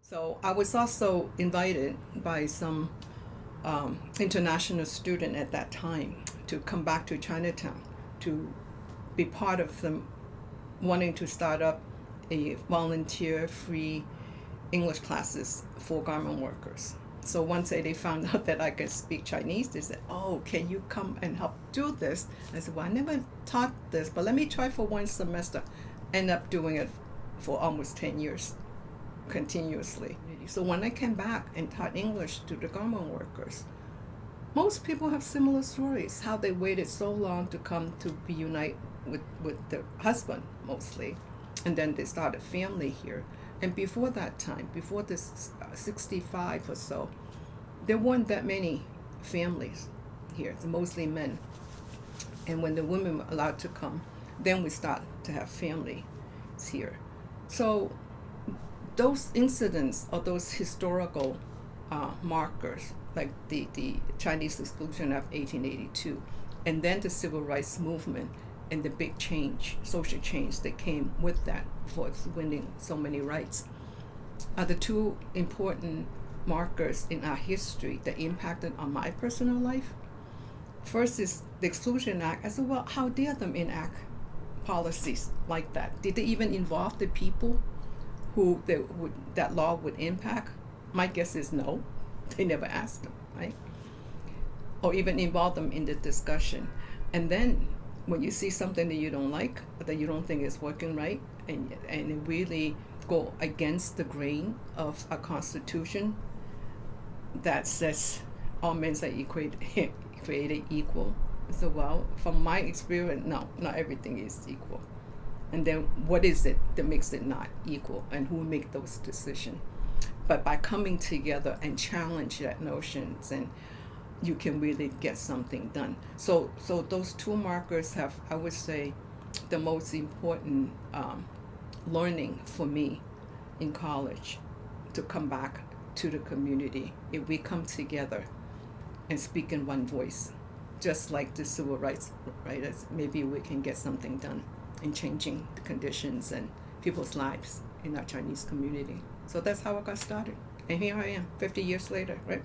So I was also invited by some international student at that time to come back to Chinatown to be part of them wanting to start up a volunteer free English classes for garment workers. So once they found out that I could speak Chinese, they said, "Oh, can you come and help do this?" I said, "Well, I never taught this, but let me try for one semester." End up doing it for almost 10 years continuously. So when I came back and taught English to the garment workers, most people have similar stories, how they waited so long to come to be unite with their husband mostly, and then they started family here. And before that time, before this 65 or so, there weren't that many families here. It's mostly men. And when the women were allowed to come, then we start to have families here. So those incidents or those historical markers, like the Chinese Exclusion Act 1882, and then the Civil Rights Movement and the big change, social change that came with that for winning so many rights, are the two important markers in our history that impacted on my personal life. First is the Exclusion Act. I said, well, how dare them enact policies like that? Did they even involve the people who that law would impact? My guess is no. They never asked them, right? Or even involve them in the discussion. And then when you see something that you don't like, or that you don't think is working right, and it really go against the grain of a constitution that says all men are created equal. So, well, from my experience, no, not everything is equal. And then what is it that makes it not equal, and who make those decisions? But by coming together and challenge that notions, and you can really get something done. So those two markers have, I would say, the most important learning for me in college, to come back to the community. If we come together and speak in one voice, just like the civil rights writers, maybe we can get something done in changing the conditions and people's lives in our Chinese community. So that's how I got started. And here I am, 50 years later, right?